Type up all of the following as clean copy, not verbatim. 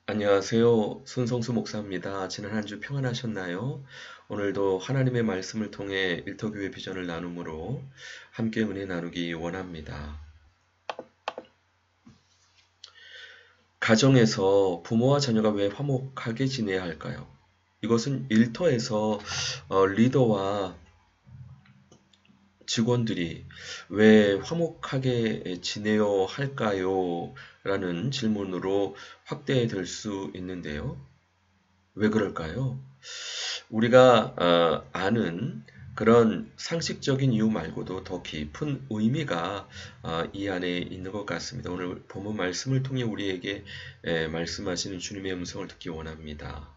안녕하세요. 손성수 목사입니다. 지난 한 주 평안하셨나요? 오늘도 하나님의 말씀을 통해 일터교회 비전을 나눔으로 함께 은혜 나누기 원합니다. 가정에서 부모와 자녀가 왜 화목하게 지내야 할까요? 이것은 일터에서 리더와 직원들이 왜 화목하게 지내야 할까요? 라는 질문으로 확대될 수 있는데요. 왜 그럴까요? 우리가 아는 그런 상식적인 이유 말고도 더 깊은 의미가 이 안에 있는 것 같습니다. 오늘 본문 말씀을 통해 우리에게 말씀하시는 주님의 음성을 듣기 원합니다.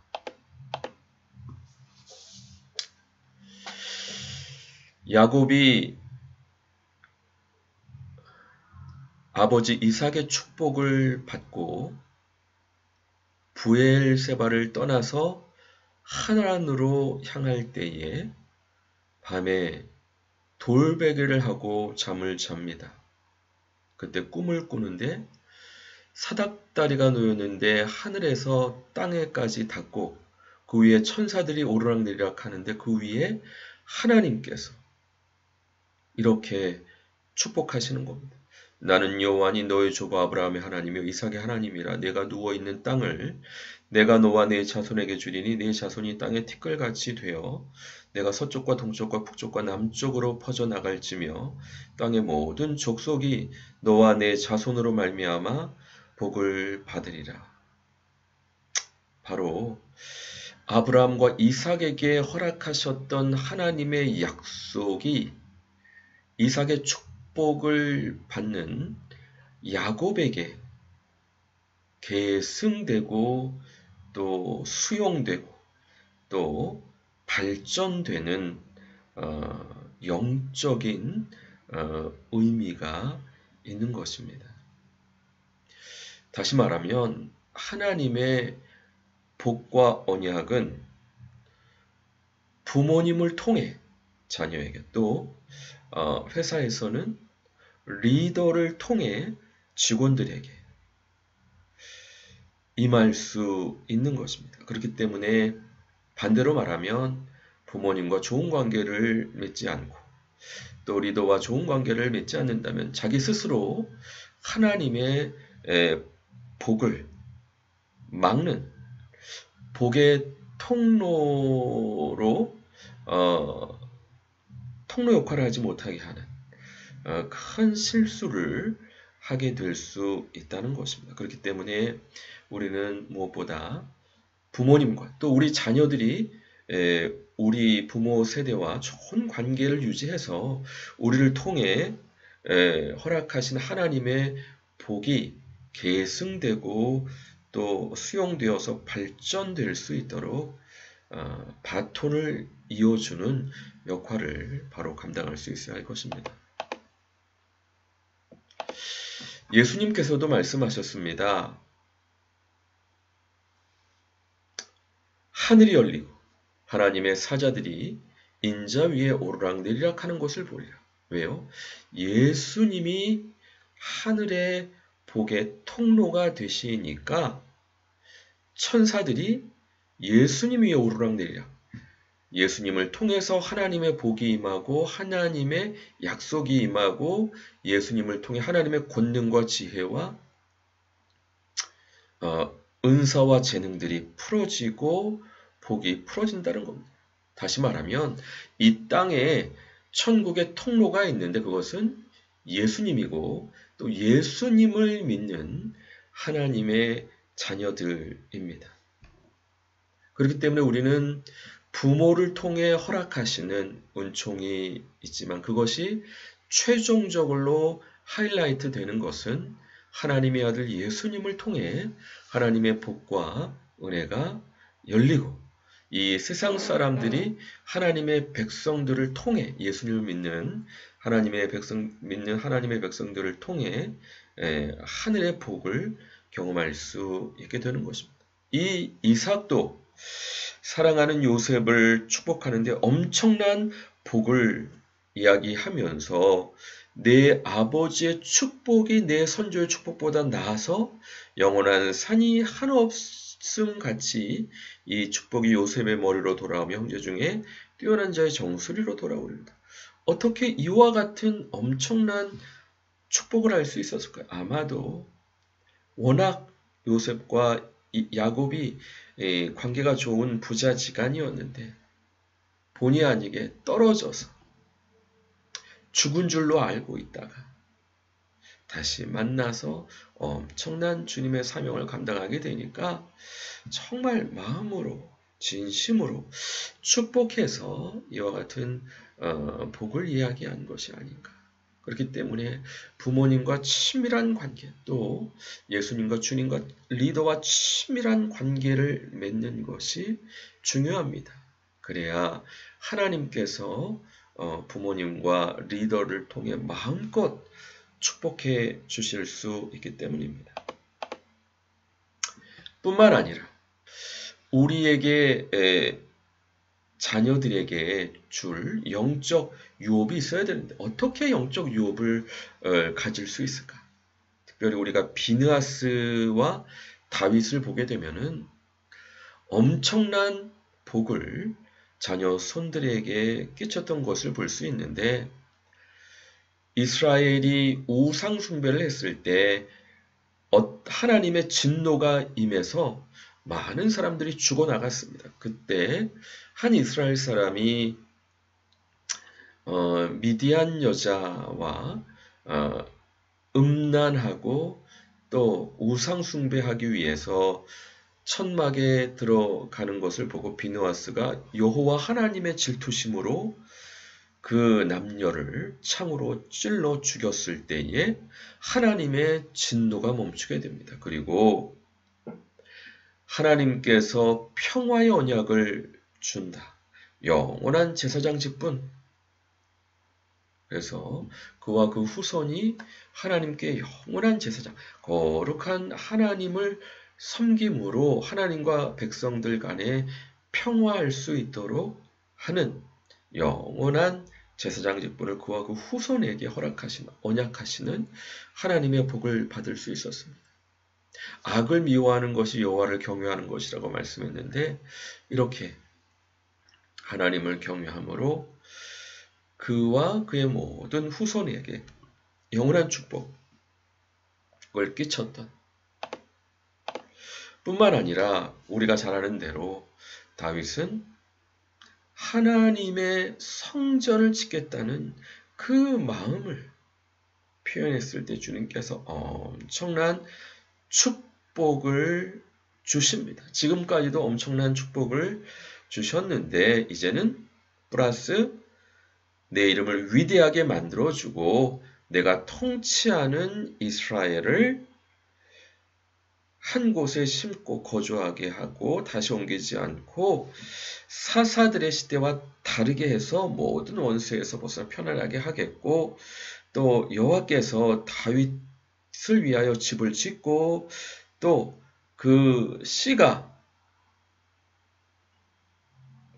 야곱이 아버지 이삭의 축복을 받고 부엘세바를 떠나서 하란으로 향할 때에 밤에 돌베개를 하고 잠을 잡니다. 그때 꿈을 꾸는데 사닥다리가 놓였는데 하늘에서 땅에까지 닿고 그 위에 천사들이 오르락내리락 하는데 그 위에 하나님께서 이렇게 축복하시는 겁니다. 나는 여호와니 너의 조부 아브라함의 하나님이요 이삭의 하나님이라. 내가 누워있는 땅을 내가 너와 내 자손에게 주리니 내 자손이 땅의 티끌같이 되어 내가 서쪽과 동쪽과 북쪽과 남쪽으로 퍼져나갈지며 땅의 모든 족속이 너와 내 자손으로 말미암아 복을 받으리라. 바로 아브라함과 이삭에게 허락하셨던 하나님의 약속이 이삭의 축복을 받는 야곱에게 계승되고 또 수용되고 또 발전되는 영적인 의미가 있는 것입니다. 다시 말하면 하나님의 복과 언약은 부모님을 통해 자녀에게 또 회사에서는 리더를 통해 직원들에게 임할 수 있는 것입니다. 그렇기 때문에 반대로 말하면 부모님과 좋은 관계를 맺지 않고 또 리더와 좋은 관계를 맺지 않는다면 자기 스스로 하나님의 복을 막는 복의 통로로 통로 역할을 하지 못하게 하는 큰 실수를 하게 될 수 있다는 것입니다. 그렇기 때문에 우리는 무엇보다 부모님과 또 우리 자녀들이 우리 부모 세대와 좋은 관계를 유지해서 우리를 통해 허락하신 하나님의 복이 계승되고 또 수용되어서 발전될 수 있도록 바톤을 이어주는 역할을 바로 감당할 수 있어야 할 것입니다. 예수님께서도 말씀하셨습니다. 하늘이 열리고 하나님의 사자들이 인자 위에 오르락내리락 하는 것을 보리라. 왜요? 예수님이 하늘의 복의 통로가 되시니까 천사들이 예수님 위에 오르락내리락 예수님을 통해서 하나님의 복이 임하고 하나님의 약속이 임하고 예수님을 통해 하나님의 권능과 지혜와 은사와 재능들이 풀어지고 복이 풀어진다는 겁니다. 다시 말하면 이 땅에 천국의 통로가 있는데 그것은 예수님이고 또 예수님을 믿는 하나님의 자녀들입니다. 그렇기 때문에 우리는 부모를 통해 허락하시는 은총이 있지만 그것이 최종적으로 하이라이트 되는 것은 하나님의 아들 예수님을 통해 하나님의 복과 은혜가 열리고 이 세상 사람들이 하나님의 백성들을 통해 예수님을 믿는 하나님의 백성들을 통해 하늘의 복을 경험할 수 있게 되는 것입니다. 이 이삭도 사랑하는 요셉을 축복하는데 엄청난 복을 이야기하면서 내 아버지의 축복이 내 선조의 축복보다 나아서 영원한 산이 한없이 습승같이 이 축복이 요셉의 머리로 돌아오며 형제 중에 뛰어난 자의 정수리로 돌아오리로다. 어떻게 이와 같은 엄청난 축복을 할 수 있었을까요? 아마도 워낙 요셉과 야곱이 관계가 좋은 부자지간이었는데 본의 아니게 떨어져서 죽은 줄로 알고 있다가 다시 만나서 엄청난 주님의 사명을 감당하게 되니까 정말 마음으로 진심으로 축복해서 이와 같은 복을 이야기한 것이 아닌가. 그렇기 때문에 부모님과 친밀한 관계, 또 예수님과 주님과 리더와 친밀한 관계를 맺는 것이 중요합니다. 그래야 하나님께서 부모님과 리더를 통해 마음껏 축복해 주실 수 있기 때문입니다. 뿐만 아니라 우리에게 자녀들에게 줄 영적 유업이 있어야 되는데 어떻게 영적 유업을 가질 수 있을까? 특별히 우리가 비느하스와 다윗을 보게 되면은 엄청난 복을 자녀 손들에게 끼쳤던 것을 볼 수 있는데 이스라엘이 우상 숭배를 했을 때 하나님의 진노가 임해서 많은 사람들이 죽어나갔습니다. 그때 한 이스라엘 사람이 미디안 여자와 음란하고 또 우상 숭배하기 위해서 천막에 들어가는 것을 보고 비느하스가 여호와 하나님의 질투심으로 그 남녀를 창으로 찔러 죽였을 때에 하나님의 진노가 멈추게 됩니다. 그리고 하나님께서 평화의 언약을 준다. 영원한 제사장 직분. 그래서 그와 그 후손이 하나님께 영원한 제사장, 거룩한 하나님을 섬김으로 하나님과 백성들 간에 평화할 수 있도록 하는 영원한 제사장 직분을 그와 그 후손에게 허락하신, 언약하시는 하나님의 복을 받을 수 있었습니다. 악을 미워하는 것이 여호와를 경외하는 것이라고 말씀했는데 이렇게 하나님을 경외함으로 그와 그의 모든 후손에게 영원한 축복을 끼쳤던 뿐만 아니라 우리가 잘 아는 대로 다윗은 하나님의 성전을 짓겠다는 그 마음을 표현했을 때 주님께서 엄청난 축복을 주십니다. 지금까지도 엄청난 축복을 주셨는데 이제는 플러스 내 이름을 위대하게 만들어주고 내가 통치하는 이스라엘을 한 곳에 심고 거주하게 하고 다시 옮기지 않고 사사들의 시대와 다르게 해서 모든 원수에서 벗어나 편안하게 하겠고 또 여호와께서 다윗을 위하여 집을 짓고 또 그 씨가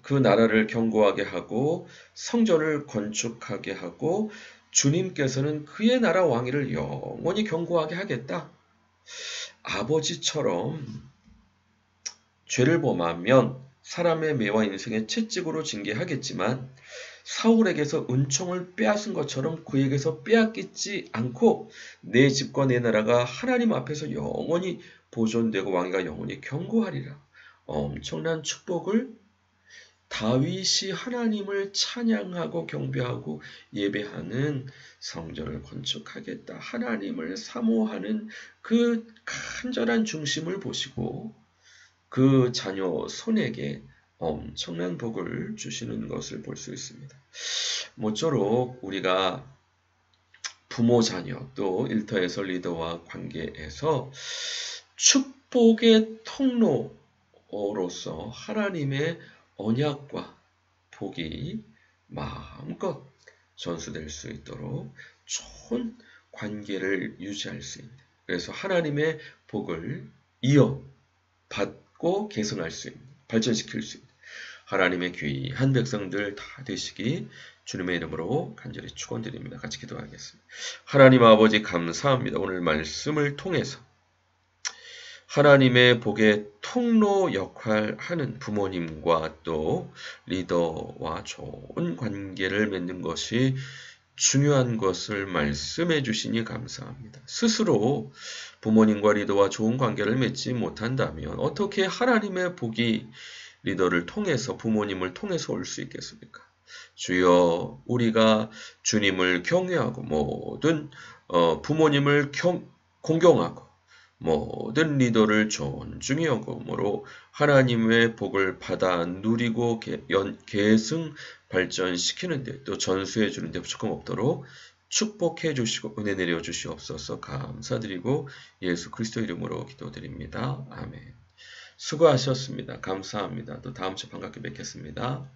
그 나라를 견고하게 하고 성전을 건축하게 하고 주님께서는 그의 나라 왕위를 영원히 견고하게 하겠다. 아버지처럼 죄를 범하면 사람의 매와 인생의 채찍으로 징계하겠지만 사울에게서 은총을 빼앗은 것처럼 그에게서 빼앗기지 않고 내 집과 내 나라가 하나님 앞에서 영원히 보존되고 왕위가 영원히 견고하리라. 엄청난 축복을 다윗이 하나님을 찬양하고 경배하고 예배하는 성전을 건축하겠다. 하나님을 사모하는 그 간절한 중심을 보시고 그 자녀 손에게 엄청난 복을 주시는 것을 볼 수 있습니다. 모쪼록 우리가 부모 자녀 또 일터에서 리더와 관계에서 축복의 통로로서 하나님의 언약과 복이 마음껏 전수될 수 있도록 좋은 관계를 유지할 수 있는, 그래서 하나님의 복을 이어받고 계승할 수 있는, 발전시킬 수 있는 하나님의 귀한 백성들 다 되시기 주님의 이름으로 간절히 축원드립니다. 같이 기도하겠습니다. 하나님 아버지 감사합니다. 오늘 말씀을 통해서 하나님의 복의 통로 역할 하는 부모님과 또 리더와 좋은 관계를 맺는 것이 중요한 것을 말씀해 주시니 감사합니다. 스스로 부모님과 리더와 좋은 관계를 맺지 못한다면 어떻게 하나님의 복이 리더를 통해서 부모님을 통해서 올 수 있겠습니까? 주여 우리가 주님을 경외하고 모든 부모님을 공경하고 모든 리더를 존중히 여김으로 하나님의 복을 받아 누리고 계승 발전시키는데 또 전수해 주는데 부족함 없도록 축복해 주시고 은혜 내려 주시옵소서. 감사드리고 예수 그리스도 이름으로 기도드립니다. 아멘. 수고하셨습니다. 감사합니다. 또 다음 주 반갑게 뵙겠습니다.